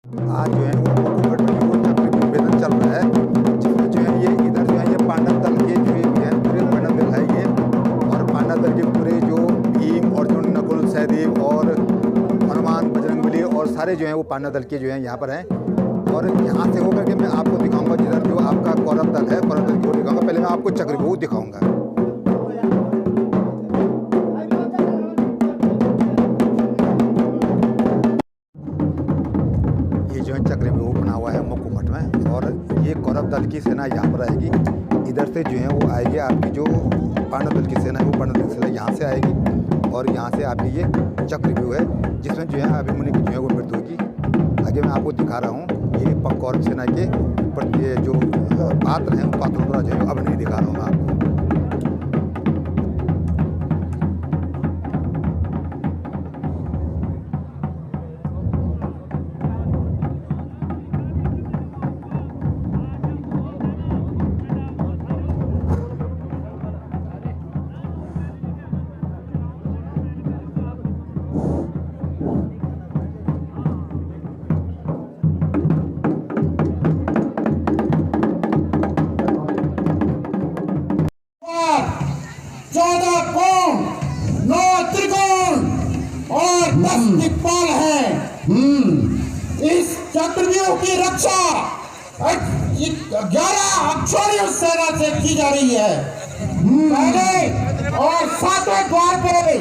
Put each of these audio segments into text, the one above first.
आज जो है वो मुकुट में वो चक्र विभेदन चल रहा है, जिसमें जो है ये इधर जो है ये पांडव दल के जो है पूरे पांडव दल है ये, और पांडव दल के पूरे जो भीम अर्जुन नकुल सहदेव और हनुमान बजरंगबली और सारे जो हैं वो पांडव दल के जो हैं यहाँ पर हैं। और यहाँ से होकर के मैं आपको दिखाऊंगा जिधर जो आपका कौरव दल है, कौरव दल की ओर दिखाऊंगा। पहले मैं आपको चक्रव्यूह दिखाऊंगा। ये जो है चक्रव्यूह बना हुआ है मुकुट में, और ये कौरव दल की सेना यहाँ पर आएगी। इधर से जो है वो आएगी आपकी जो पांडव दल की सेना है, वो पांडव दल की सेना यहाँ से आएगी, और यहाँ से आपकी ये चक्रव्यूह है जिसमें जो है अभिमन्यु की जो है वो मृत्यु होगी। आगे मैं आपको दिखा रहा हूँ ये कौरव सेना के ये जो पात्र हैं, उन पात्रों द्वारा जो है अब नहीं दिखा रहा हूँ मैं आपको। दिक्पाल है। इस चक्रव्यूह की रक्षा 11 अक्षौणी सेना से की जा रही है। पहले और 7वें द्वार पे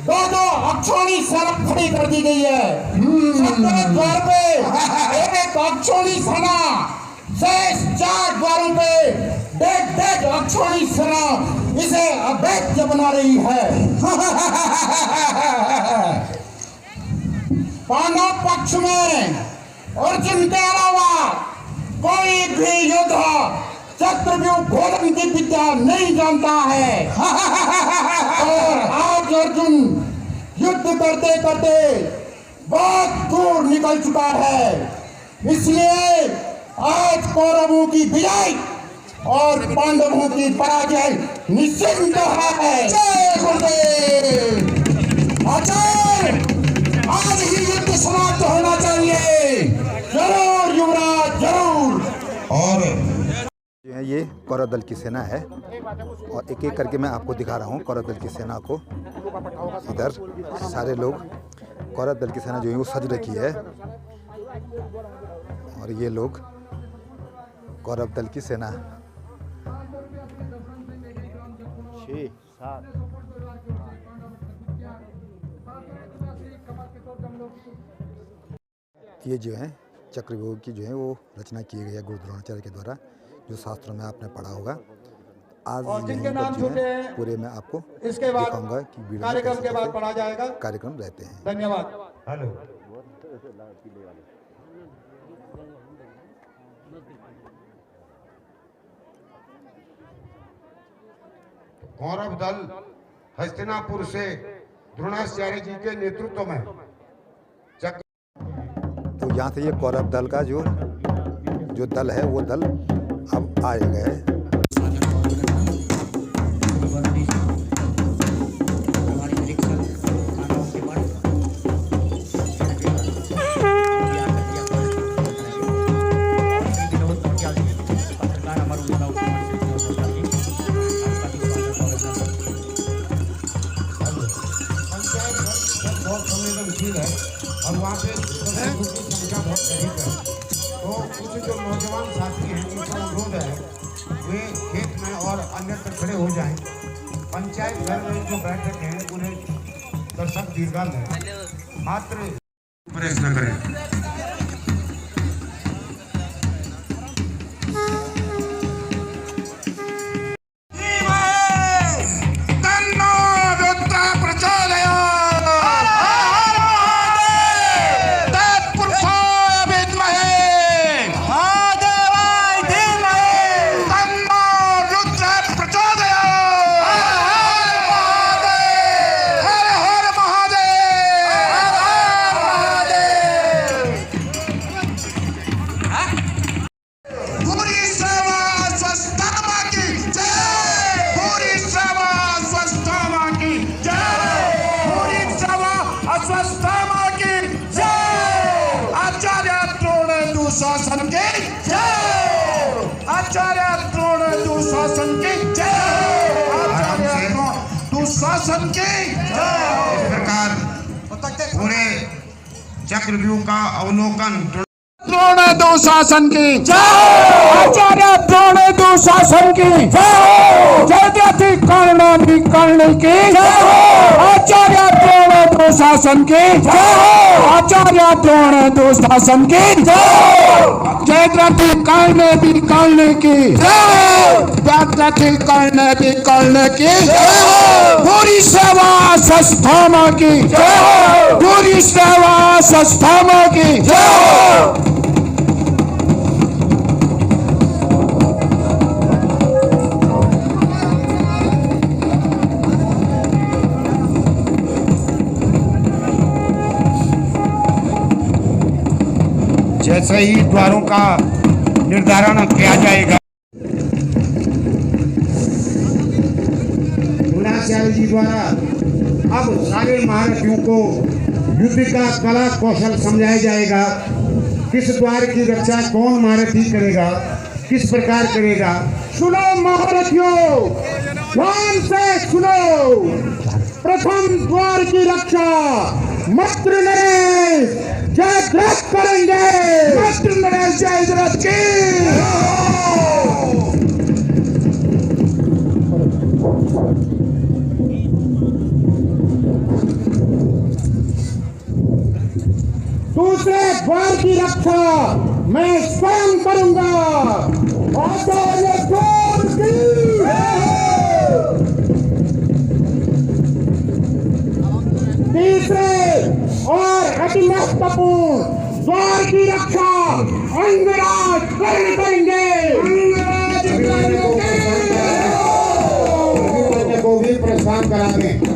दो अक्षौणी सेना खड़ी कर दी गई है। 7वें द्वार पे एक अक्षौणी सेना, शेष 4 द्वारों पे डेढ़ अक्षौणी सेना इसे अभेद्य बना रही है। पांडव पक्ष में अर्जुन के अलावा कोई भी योद्धा चक्रव्यूह भेदन की विद्या नहीं जानता है। और आज अर्जुन युद्ध करते करते बहुत दूर निकल चुका है, इसलिए आज कौरवों की विजय और पांडवों की पराजय निश्चित है। जय गुरुदेव। आज ही युद्ध समाप्त होना चाहिए। जरूर युवराज, जरूर। और जो है ये कौरव दल की सेना है, और एक एक करके मैं आपको दिखा रहा हूँ कौरव दल की सेना को। इधर सारे लोग कौरव दल की सेना जो है वो सज रखी है, और ये लोग कौरव दल की सेना। 6 7 ये जो है चक्रव्यूह की जो है वो रचना की गई है गुरु द्रोणाचार्य के द्वारा, जो शास्त्रों में आपने पढ़ा होगा। आज जिनके नाम छूटे हैं पूरे में आपको इसके बाद दिखाऊंगा कि वीडियो कार्यक्रम के बाद पढ़ा जाएगा। कार्यक्रम रहते हैं। धन्यवाद। हेलो। कौरव दल हस्तिनापुर से द्रोणाचार्य जी के नेतृत्व में तो यहाँ से ये कौरव दल का जो दल है वो दल अब आ गए हैं। और वहाँ पे संख्या बहुत अधिक है, तो कुछ जो नौजवान साथी हैं उनका अनुरोध है वे खेत में और अन्यत्र खड़े हो जाएं। पंचायत घर में जो बैठक है उन्हें दर्शक दीर्घा में मात्र प्रयत्न करें। दुःशासन की जय, आचार्य द्रोण दुःशासन की जय, आचार्य द्रोण दुःशासन की जय। इस प्रकार पूरे चक्रव्यूह का अवलोकन द्रोण दुःशासन की जय, आचार्य द्रोण दुःशासन की जय, जयद्रथी कर्ण विकर्ण की जय, आचार्य द्रोण दुःशासन की जय, आचार्य द्रोण दुःशासन की जय, जयद्रथी कर्ण विकर्ण की जय, जयद्रथी कर्ण विकर्ण की जय, पूरी सेवा सस्थाम की जय, पूरी सेवा सस्थाम की जय। जैसे ही द्वारों का निर्धारण किया जाएगा, द्रोणाचार्य जी द्वारा अब सारे महारथियों को युद्ध का कला कौशल समझाया जाएगा। किस द्वार की रक्षा कौन महारथी करेगा, किस प्रकार करेगा। सुनो महारथियों, ध्यान से सुनो। प्रथम द्वार की रक्षा मत्र नरेश जयद्रथ करेंगे, मत्र नरेश जयद्रथ की। दूसरे द्वार की रक्षा मैं स्वयं करूंगा, आचार्य द्रोण की। तीसरे और अति महत्वपूर्ण द्वार की रक्षा अंगराज कर्ण करेंगे, अंगराज कर्ण को भी प्रस्थान करा दें।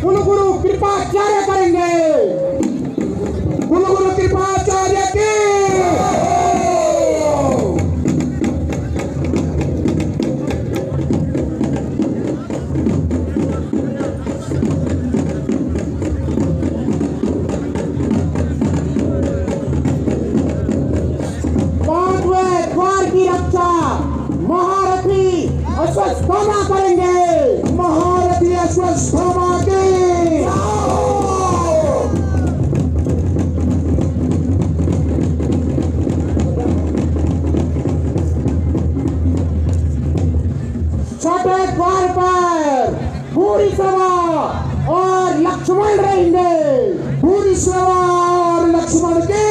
कुलगुरु कृपाचार्य करेंगे, कुलगुरु कृपाचार्य की। पांचवें द्वार की रक्षा महारथी अश्वत्थामा करेंगे, महारथी अश्वत्थामा की। छठे द्वार पर पूरी सेवा और लक्ष्मण रहेंगे, पूरी सेवा और लक्ष्मण की।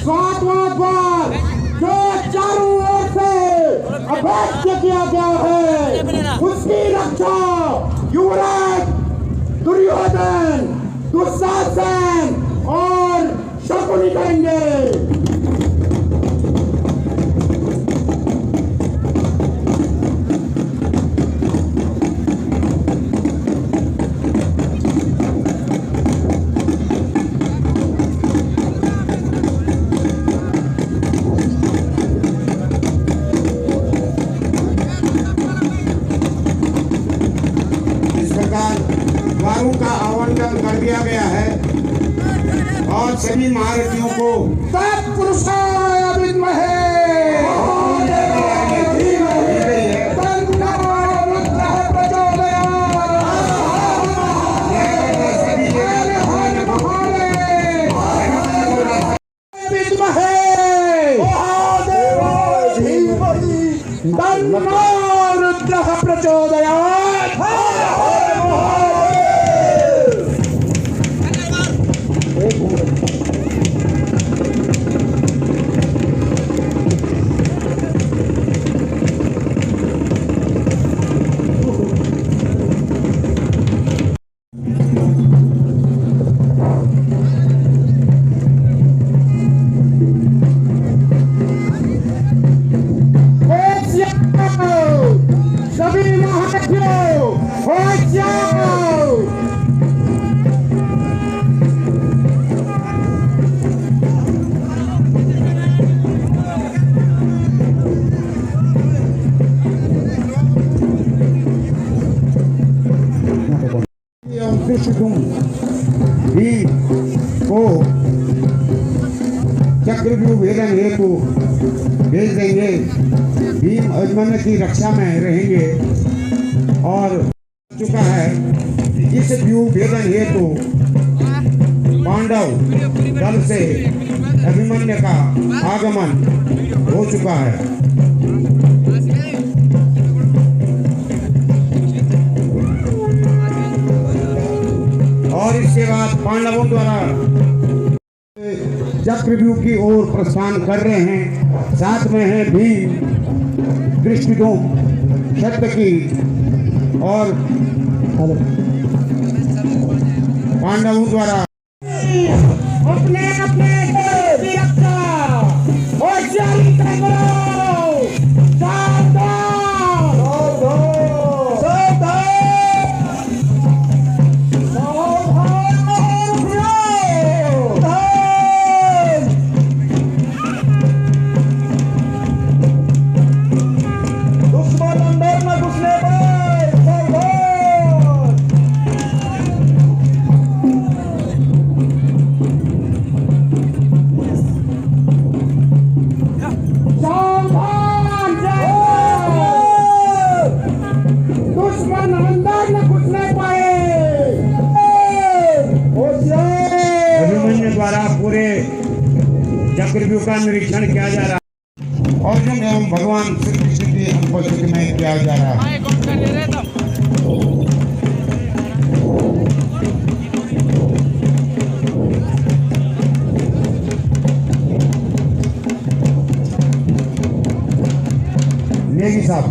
सातवां द्वार जो चारों ओर से अभेद्य किया गया है, उसकी रक्षा युवराज दुर्योधन, दुशासन और शकुनी करेंगे। द्वारों का आवंटन कर दिया गया है और सभी महारथियों को तत्पुरुषाय विद्महे रुद्रः प्रचोदयात्। धृष्टद्युम्न भीम को चक्रव्यूह भेदन हेतु भेज देंगे। भीम अभिमन्यु की रक्षा में रहेंगे और चुका है इस व्यूह भेदन हेतु पांडव दल से अभिमन्यु का आगमन हो चुका है। और इसके बाद पांडवों द्वारा चक्रव्यूह की ओर प्रस्थान कर रहे हैं। साथ में है भीम, धृष्टद्युम्न, शतकी और पांडवों द्वारा अपने अपने देश की रक्षा और जारी करो। पूरे चक्रव्यूह का निरीक्षण किया जा रहा है। अर्जुन एवं भगवान श्री कृष्ण की अनुपस्थिति में किया जा रहा है। नेगी साहब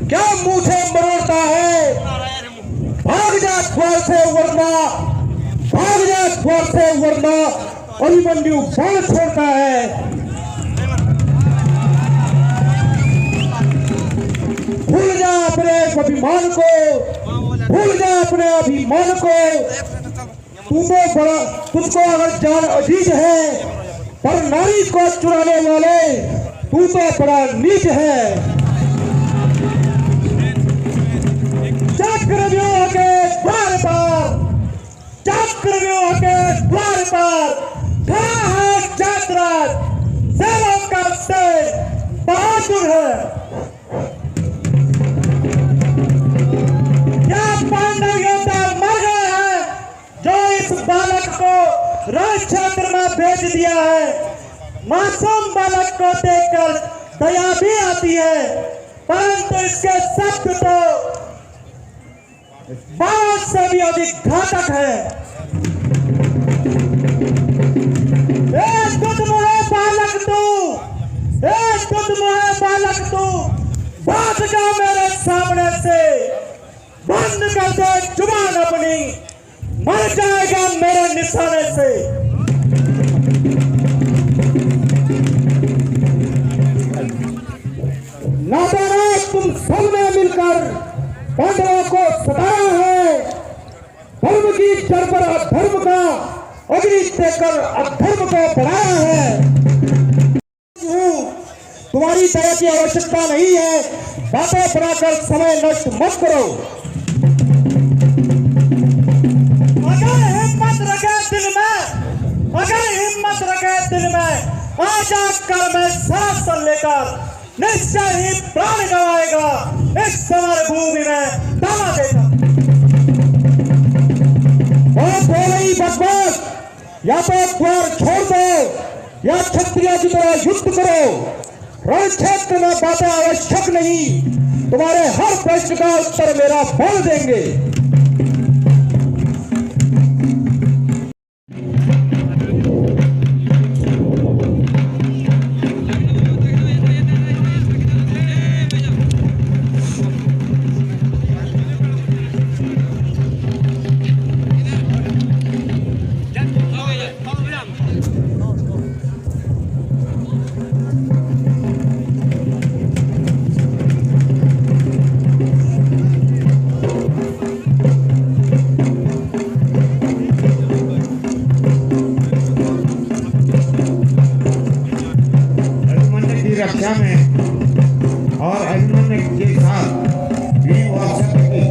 क्या मुझे मरोड़ता है? भाग जा द्वार से वरना, भाग जा द्वार से वरना अभिमन्यु बाण छोड़ता है। भूल जा अपने अभिमान को, भूल जा अपने अभिमान को। तुझको अगर जान अजीज है, पर नारी को चुराने वाले तू तो बड़ा नीच है। चक्रव्यूह के द्वार पर, चक्रव्यूह के द्वार पर खड़ा है जातराज, सेवक का शेर बहादुर है। क्या पांडव योद्धा मर गए हैं जो इस बालक को रण क्षेत्र में भेज दिया है? मासूम बालक को देखकर दया भी आती है, परंतु इसके शब्द तो बाण से भी अधिक घातक है। तुझमुहे बालक तू, तुझमुहे बालक तू, भाग जा मेरे सामने से, बंद कर दे जुबान अपनी, मर जाएगा मेरे निशाने से। नादारा तुम सब ने मिलकर पांडवों को सताया है। धर्म की जड़ पर अधर्म का अग्नि देकर अधर्म को बढ़ाया है। तुम्हारी दया की आवश्यकता नहीं है, बातें बनाकर समय नष्ट मत करो। अगर हिम्मत रखे दिल में, अगर हिम्मत रखे दिल में, आज आकर मैं सांस लेकर निश्चय ही प्राण गवाएगा इस समर भूमि में दावा देगा। बहुत हो रही बकवास, या तो द्वार छोड़ दो या क्षत्रिय की तरह युद्ध करो। रण क्षेत्र में बातें आवश्यक नहीं, तुम्हारे हर प्रश्न का उत्तर मेरा बोल देंगे। में और अभिमन्यु के साथ भीम और सत्यकी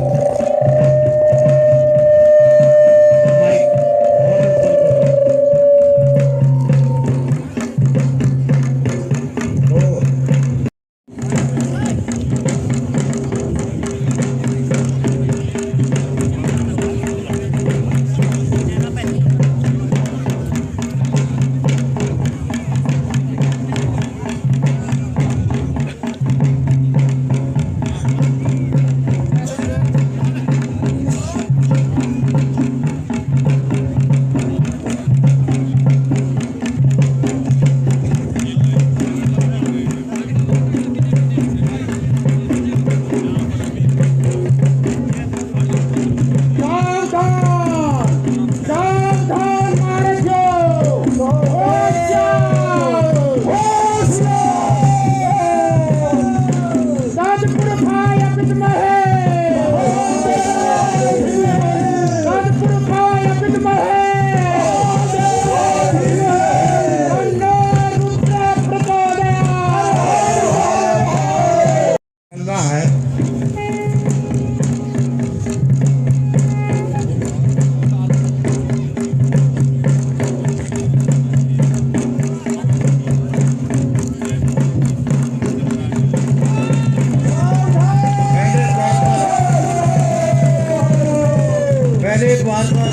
पहले द्वार पर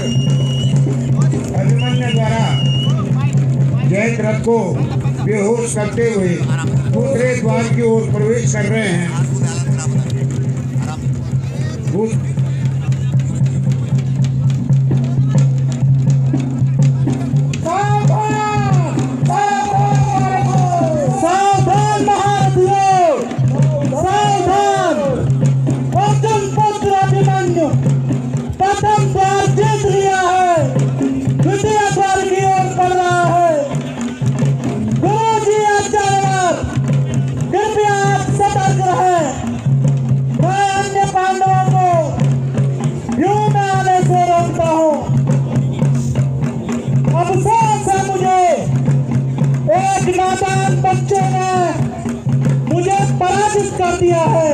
अभिमन्यु द्वारा जयद्रथ को बेहोश करते हुए दूसरे द्वार की ओर प्रवेश कर रहे हैं। सावधान महारथियों, सावधान! अर्जुन पुत्र अभिमन्यु प्रथम द्वार जीत लिया है, द्वितीय द्वार की ओर बढ़ रहा है। गुरु जी आचार्य, कृपया आप सतर्क रहें। मैं अन्य पांडवों को व्यूह में आने से रोकता हूँ। अफसोस है मुझे, एक नादान बच्चे ने मुझे पराजित कर दिया है।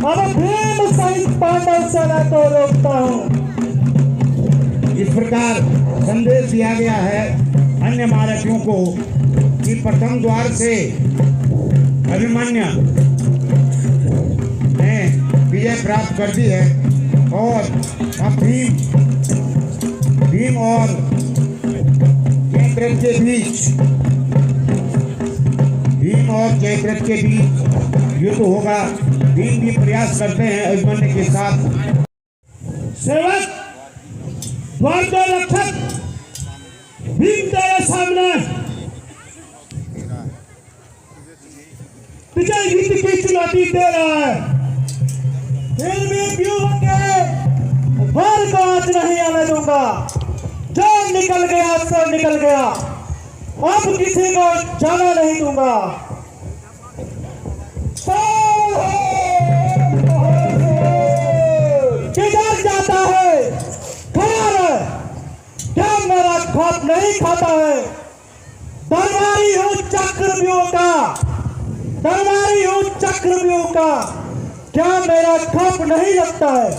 अब भीम सहित पांडव सेना को रोकता हूँ। इस प्रकार संदेश दिया गया है अन्य महारथियों को कि प्रथम द्वार से अभिमन्यु ने विजय प्राप्त कर दी है और अब भीम और जयद्रथ के बीच युद्ध होगा। भीम भी प्रयास करते हैं अभिमन्यु के साथ। सेवक, द्वार के रक्षक, भीम तेरे सामने तुझे युद्ध की चुनौती दे रहा है। फिर भी व्यूह के द्वार को आज नहीं आने दूंगा। जो निकल गया सो निकल गया, अब किसी को जाना नहीं दूंगा। किधर जाता है? खड़ा रहे। क्या मेरा खौफ नहीं खाता है? दरबारी हूँ चक्रव्यूह का, दरबारी हूँ चक्रव्यूह का। क्या मेरा खौफ नहीं लगता है?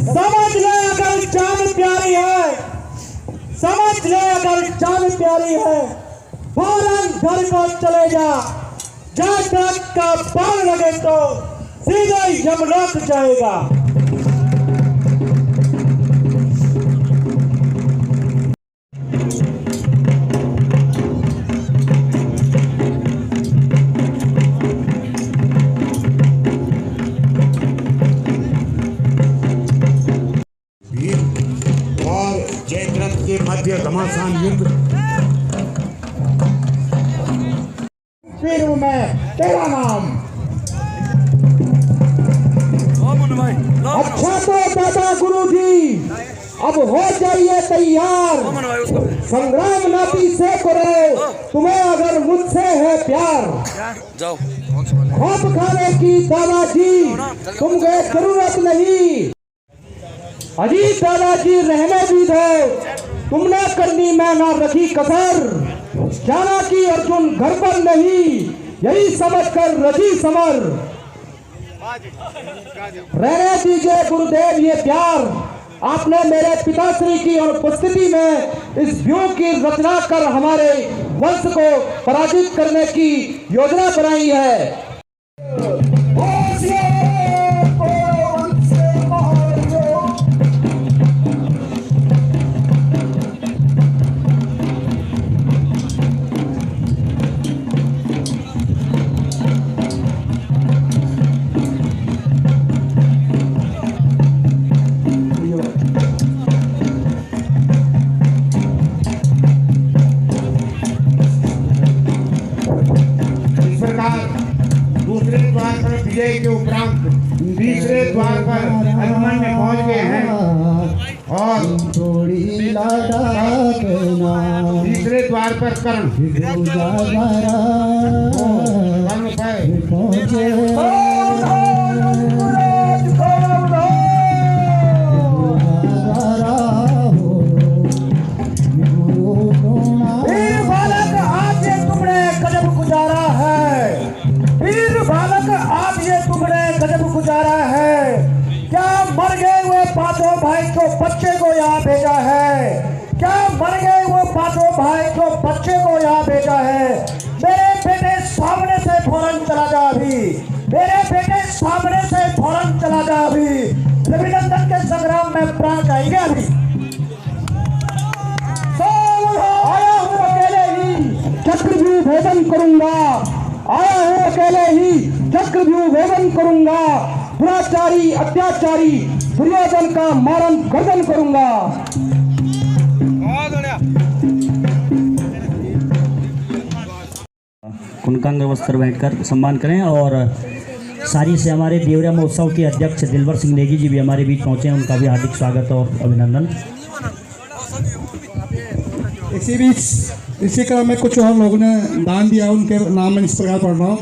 समझ ले अगर जान प्यारी है, समझ ले अगर जान प्यारी है, फौरन घर को चले जा। जयद्रथ का बाण लगे तो सीधे यमलोक जाएगा। भीम और जयद्रथ के मध्य घमासान युद्ध। फिर मैं तेरा नाम। अच्छा तो दादा गुरुजी, अब हो जाइए तैयार। संग्राम नाती से करो, तुम्हें अगर मुझसे है प्यार। जाओ खौफ खाने की दादाजी तुमको जरूरत नहीं। अजी दादाजी रहने भी दो, तुमने करनी मैं ना रखी कसर, जाना कि अर्जुन घर पर नहीं, यही समझकर रची समर। रहने दीजिए गुरुदेव ये प्यार, आपने मेरे पिताश्री की अनुपस्थिति में इस व्यूह की रचना कर हमारे वंश को पराजित करने की योजना बनाई है। दूसरे द्वार पर विजय के उपरांत तीसरे द्वार पर हनुमान में पहुंच गए हैं और तीसरे द्वार पर कर्ण गुजारा है। क्या मर गए हुए पांचों भाई को बच्चे को यहाँ भेजा है? क्या मर गए हुए पांचों भाई को बच्चे को यहाँ भेजा है? मेरे बेटे सामने से फौरन चला जा अभी, मेरे बेटे सामने से फौरन चला जा अभी। रविनंदन के संग्राम में प्राण जाएंगे अभी। आया हूँ अकेले ही चक्रव्यूह भेदन करूंगा, आया हूँ अकेले ही चक्रव्यूह भेदन करूंगा, दुराचारी अत्याचारी दुर्योधन का मारन गर्दन करूंगा। कुनकांग वस्त्र बैठकर सम्मान करें। और सारी से हमारे देवरिया महोत्सव के अध्यक्ष दिलवर सिंह नेगी जी भी हमारे बीच पहुंचे हैं, उनका भी हार्दिक स्वागत और अभिनंदन। इसी बीच इसी क्रम में कुछ और लोगों ने दान दिया, उनके नाम में इस प्रकार पढ़ रहा हूँ।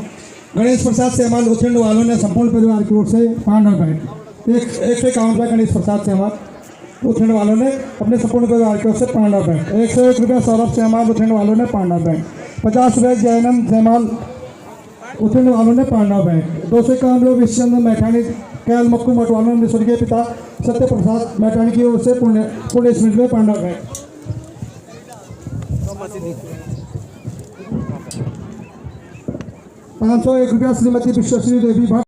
गणेश प्रसाद सेहवाल उत्तराखंड वालों ने संपूर्ण परिवार की ओर से 500 बैंक 151 रुपये गणेश प्रसाद सेहवाल उत्तराखंड वालों ने अपने संपूर्ण परिवार की ओर से 500 बैंक 101 रुपये सौरभ सेहवाल उत्तराखंड वालों ने 500 बैंक 50 रुपये जयनंद सेहवाल उत्तराखंड वालों ने 500 बैंक 251 रुपये विश्वचंद्र मैठानी कैल मक्कू मठ वालों ने स्वर्गीय पिता सत्य प्रसाद मैठानी की ओर से पुण्य स्मृति में 500 बैंक 501 रुपया श्रीमती विश्वश्री देवी भट्ट।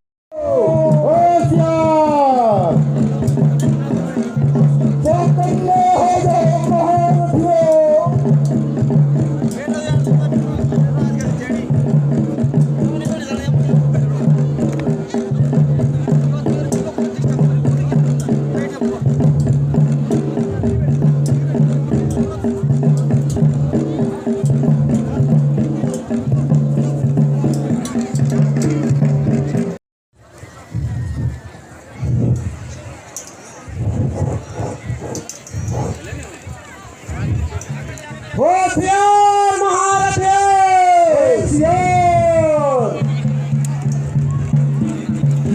होशियार महारथी, होशियार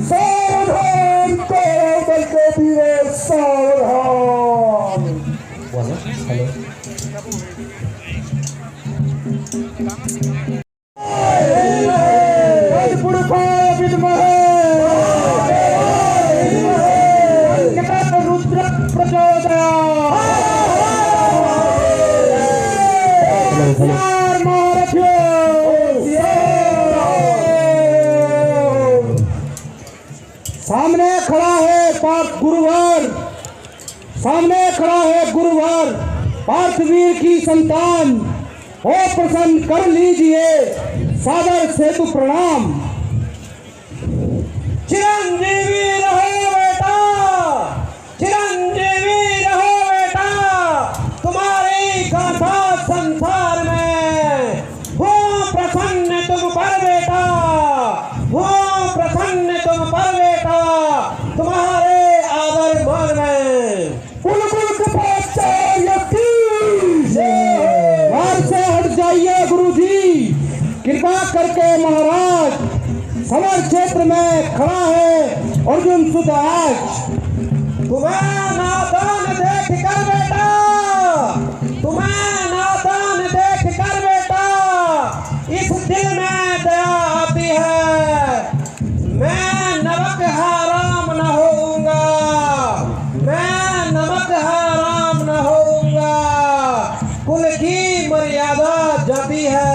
सावधान करो बल के वीरे सावधान। रुद्र प्रचोदया सामने खड़ा है गुरुवर, सामने खड़ा है गुरुवर पार्थवीर की संतान, हो प्रसन्न कर लीजिए सादर सेतु प्रणाम। चिरंजीवी रहो बेटा, चिरंजीवी रहो बेटा, तुम्हारी गाथा संसार में हो प्रसन्न तुम पर बेटा, हो प्रसन्न तुम पर बेटा, तुम्हारे आदर मान में वार से हट जाइए गुरुजी, कृपा करके महाराज। समर क्षेत्र में खड़ा है अर्जुन सुध आज, तुम्हें नादान देख कर बेटा तुम्हें नादान देख कर बेटा इस दिल में दया आती है। मैं नमक हराम न होऊंगा, मैं नमक हराम न होऊंगा, कुल की मर्यादा जाती है।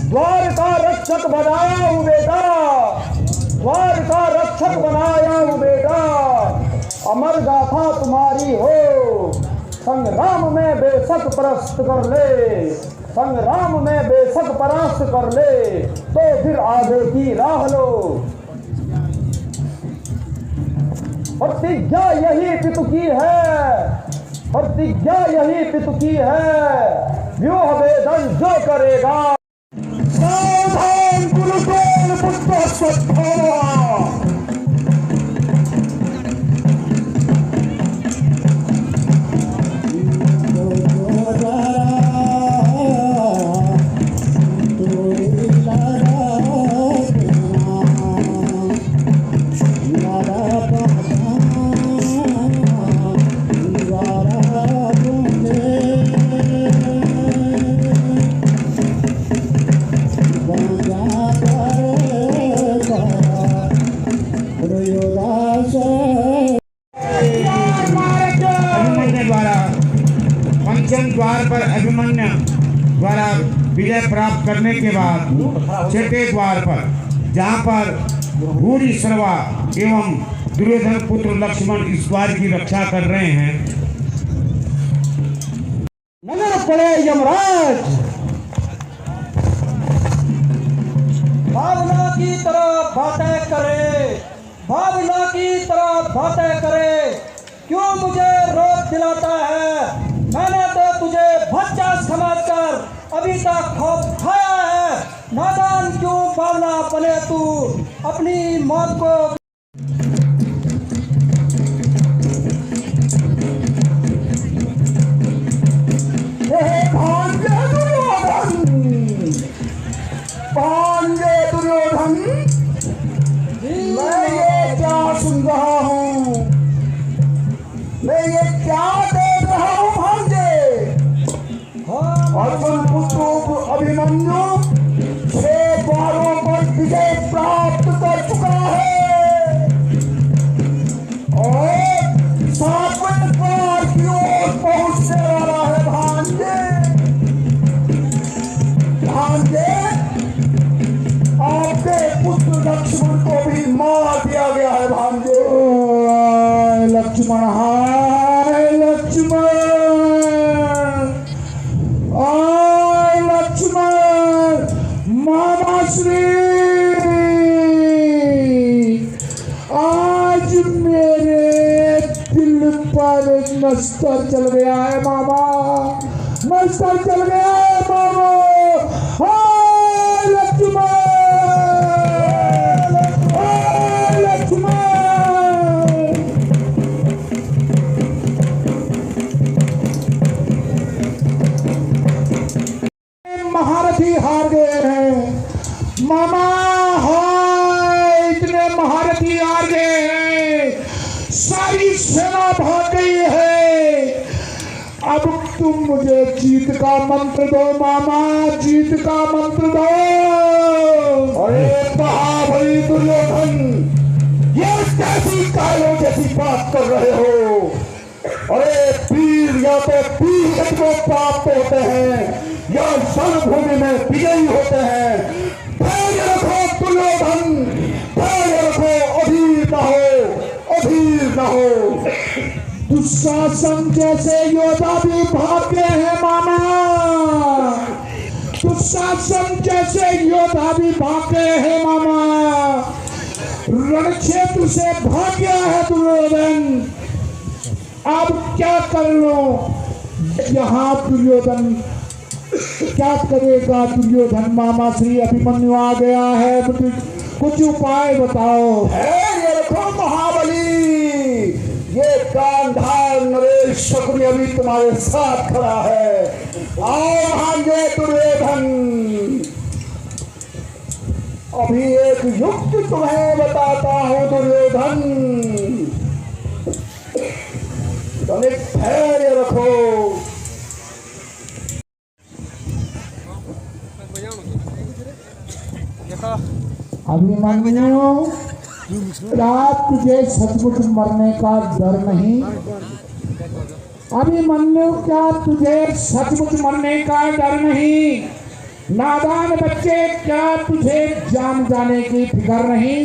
द्वार का रक्षक बनाया हूँ बेटा, द्वार का रक्षक बनाया हूँ बेटा, अमर गाथा तुम्हारी हो। संग्राम में बेशक परास्त कर ले, संग्राम में बेशक परास्त कर ले, तो फिर आगे की राह लो। प्रतिज्ञा यही पितु की है, प्रतिज्ञा यही पितु की है, व्यूह वेदन जो करेगा। सावधान गुरुकुल पुत्र सत्ता। पंचम द्वार पर अभिमन्यु द्वारा विजय प्राप्त करने के बाद छठे द्वार पर जहाँ पर भूरी सर्वा एवं दुर्योधन पुत्र लक्ष्मण इस द्वार की रक्षा कर रहे हैं। नजर पड़े यमराज, भावना की तरह बातें करे, भावना की तरह बातें करे, क्यों मुझे रोक दिलाता है? मैंने तो तुझे बच्चा समझकर अभी तक खौफ खाया है, नादान क्यों बावला बने तू अपनी मौत को। भांजे दुर्योधन, मैं ये क्या सुन रहा हूँ, मैं ये क्या देख रहा हूँ भांजे? अर्जुन पुत्र अभिमन्यु 6 द्वारों पर विजय प्राप्त कर चुका है और 7वें द्वार की ओर पहुंचने वाला है। भांजे भांजे, आपके पुत्र लक्ष्मण को भी मार दिया गया है। भांजे लक्ष्मण, हाय लक्ष्मण, हाय लक्ष्मण, मामा श्री आज मेरे दिल पर नस्तर चल गया है मामा, नस्तर चल गया है मामा। हाय लक्ष्मण, हाय लक्ष्मण। महारथी हार गए हैं मामा, हाय इतने महारथी हार गए हैं, सारी सेना भाग गई है। अब तुम मुझे जीत का मंत्र दो मामा, जीत का मंत्र दो। अरे महाबली दुर्योधन, ये कैसी कायों जैसी बात कर रहे हो? अरे वीर या तो वीर को प्राप्त होते हैं या रणभूमि में विजयी होते हैं। धैर्य रखो दुर्योधन, धैर्य रखो, अधीर न हो, अधीर न हो। दुशासन जैसे योद्धा भी भाग गए हैं मामा, दुशासन जैसे योद्धा भी भाग गए हैं मामा, रण क्षेत्र से भाग गया है दुर्योधन। अब क्या कर लो यहाँ दुर्योधन, क्या करेगा दुर्योधन? मामा श्री अभिमन्यु आ गया है, कुछ उपाय बताओ। ये रखो महाबली, ये गांधार नरेश शकुनी अभी तुम्हारे साथ खड़ा है। आओ भांजे दुर्योधन, अभी एक युक्ति तुम्हें बताता हूं दुर्योधन, तनिक धैर्य रखो। अभिमन्यु, रात तुझे सचमुच मरने का डर नहीं? अभिमन्यु, क्या तुझे सचमुच मरने का डर नहीं? नादान बच्चे, क्या तुझे जान जाने की फिक्र नहीं?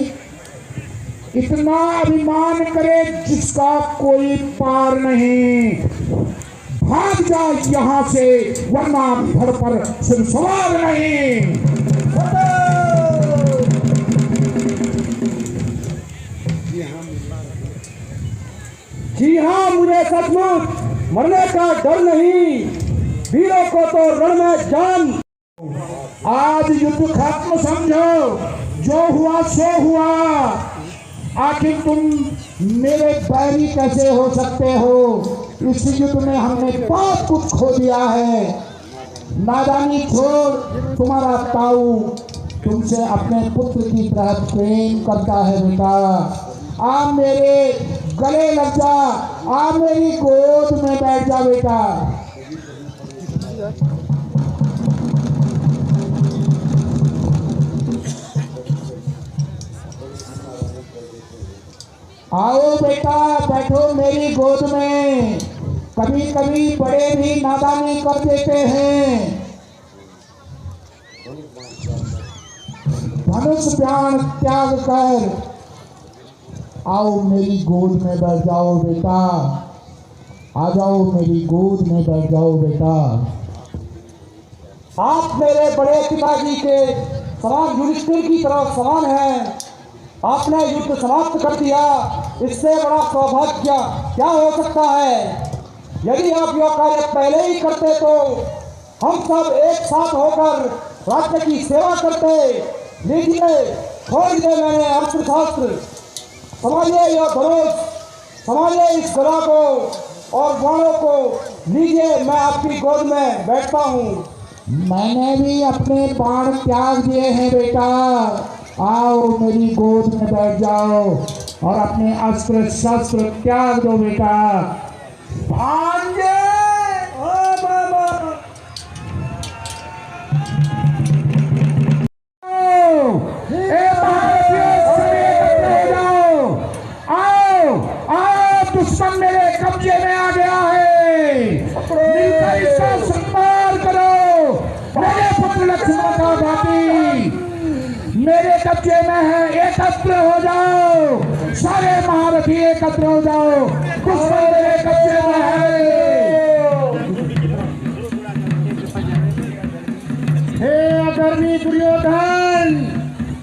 इतना अभिमान करे जिसका कोई पार नहीं। भाग जा यहाँ से, वरना धड़ पर सिर सवार नहीं। जी हाँ, मुझे सचमुच मरने का डर नहीं। वीरों को तो रण में जान। आज युद्ध खत्म समझो, जो हुआ सो हुआ। आखिर तुम मेरे बैरी कैसे हो सकते हो? इस युद्ध में हमने बहुत कुछ खो दिया है। नादानी छोड़, तुम्हारा ताऊ तुमसे अपने पुत्र की तरह प्रेम करता है बेटा। आप मेरे गले लग जा, आप मेरी गोद में बैठ जा बेटा। आओ बेटा, बैठो मेरी गोद में। कभी कभी बड़े भी नादानी कर देते हैं। धनुष बाण त्याग कर आओ मेरी गोद में बैठ जाओ बेटा। आ जाओ मेरी गोद में बैठ जाओ बेटा। आप मेरे बड़े पिताजी के समान युधिष्ठिर की तरह समान हैं। आपने युद्ध समाप्त कर दिया, इससे बड़ा सौभाग्य क्या हो सकता है? यदि आप यह कार्य पहले ही करते तो हम सब एक साथ होकर राज्य की सेवा करते। लीजिए, खोल दे मैंने अस्त्र शास्त्र। संभालिए यह धनुष, संभालिए इस गदा को और बाणों को। लीजिए, मैं आपकी गोद में बैठता हूँ। मैंने भी अपने बाण त्याग दिए हैं बेटा। आओ मेरी गोद में बैठ जाओ और अपने अस्त्र शस्त्र त्याग दो बेटा। भांजे, ओ बाबा, दुश्मन मेरे कब्जे में आ गया है। मिलकर इसका संहार करो। मेरे पुत्र लक्ष्मण का भाती मेरे कब्जे में है। एकत्र हो जाओ, सारे महारथी एकत्र हो जाओ। दुश्मन मेरे कब्जे में है। हे अधर्मी दुर्योधन,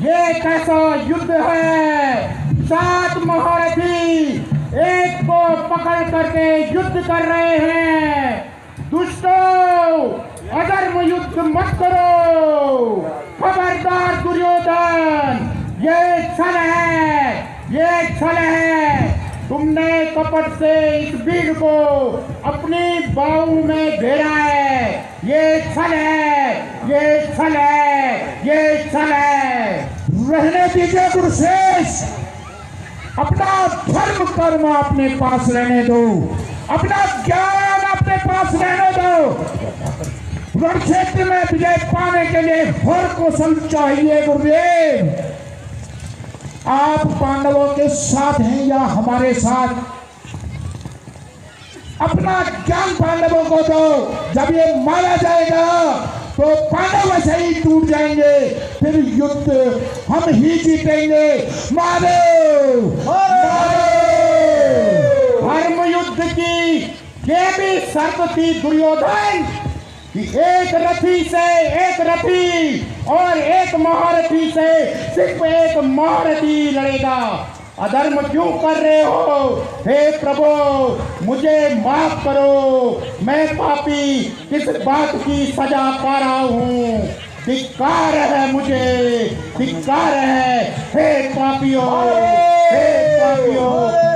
ये कैसा युद्ध है? 7 महारथी एक को पकड़ करके युद्ध कर रहे हैं। दुष्टों, अधर्म युद्ध मत करो। खबरदार दुर्योधन, ये छल है, ये छल है। तुमने कपट से इस वीर को अपनी बाहु में घेरा है। ये छल है, ये छल है, ये छल है। रहने दीजिए गुरुश्रेष्ठ, अपना धर्म कर्म अपने पास रहने दो, अपना ज्ञान अपने पास रहने दो। रण क्षेत्र में विजय पाने के लिए हर कौशल चाहिए गुरुदेव। आप पांडवों के साथ हैं या हमारे साथ? अपना ज्ञान पांडवों को दो। जब ये मारा जाएगा तो पांडव वैसे ही टूट जाएंगे, फिर युद्ध हम ही जीतेंगे। मारो, मारो। धर्म युद्ध की ये भी शर्त थी दुर्योधन कि एक रथी से एक रथी और एक महारथी से सिर्फ एक महारथी लड़ेगा। अधर्म क्यों कर रहे हो? हे प्रभु, मुझे माफ करो। मैं पापी किस बात की सजा पा रहा हूँ? धिक्कार है मुझे, धिक्कार है। हे पापियों, हे पापियों,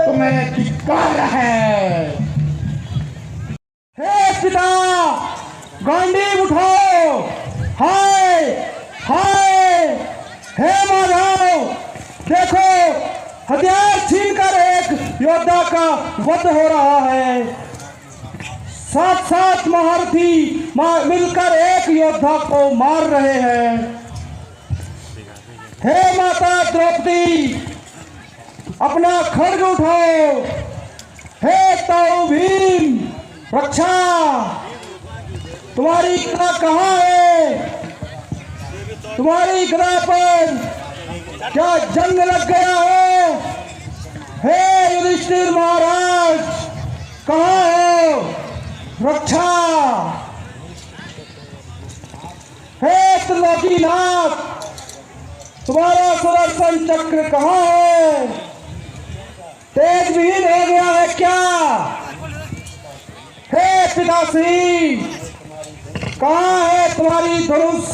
तुम्हें धिक्कार है। हे पिता, गांडीव उठाओ, हाय हाय, हे माधव, देखो हथियार छीनकर एक योद्धा का वध हो रहा है। सात सात महारथी मिलकर एक योद्धा को मार रहे हैं। हे माता द्रौपदी, अपना खड्ग उठाओ। हे ताऊ भीम, रक्षा, तुम्हारी गदा कहाँ है? तुम्हारी गदा पर क्या जंग लग गया है? हे युधिष्ठिर महाराज, कहाँ हो? रक्षा, हे त्रिलोकीनाथ, तुम्हारा सुदर्शन चक्र कहाँ है? तेज विहीन हो गया है क्या? हे पिताश्री, कहाँ है तुम्हारी धनुष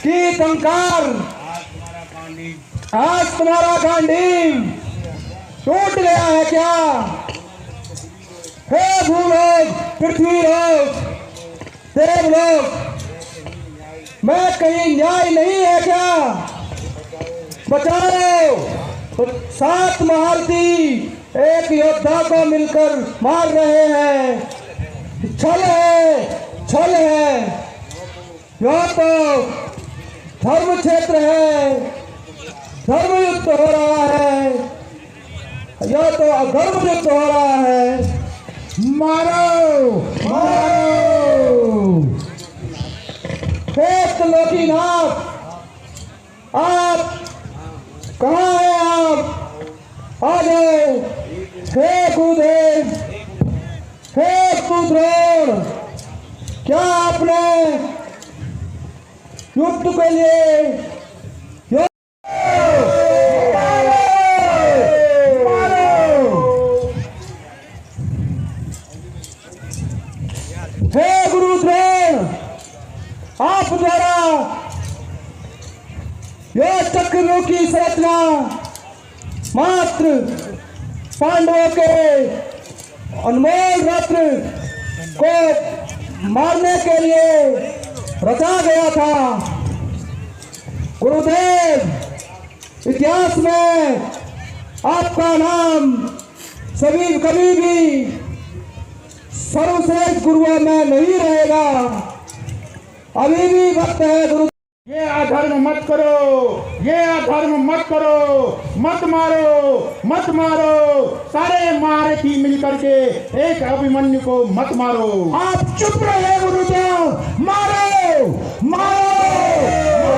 की टंकार? आज तुम्हारा गांडीव टूट गया है क्या? हे भूलोक, पृथ्वीलोक, देवलोक, मैं कहीं न्याय नहीं है क्या? बचाओ! तो सात महारथी एक योद्धा को मिलकर मार रहे हैं। छल है, छल है। यह तो धर्म क्षेत्र है, धर्म युद्ध हो रहा है। यह तो अधर्म युद्ध हो रहा है। मारो, मारो! हे त्रिलोकीनाथ, आप कहाँ हैं? आप आ जाओ। हे गुरुदेव, हे कुद्रोण, क्या आपने युद्ध के लिए हे गुरुद्रोण, आप द्वारा यह चक्र की संरचना मात्र पांडवों के अनमोल रत्न को मारने के लिए रचा गया था। गुरुदेव, इतिहास में आपका नाम कभी भी सर्वश्रेष्ठ गुरुओं में नहीं रहेगा। अभी भी वक्त है गुरु। ये अधर्म मत करो, ये अधर्म मत करो, मत मारो, मत मारो। सारे महारथी मिलकर के एक अभिमन्यु को मत मारो। आप चुप रहे गुरुदेव, मारो, मारो, मारो।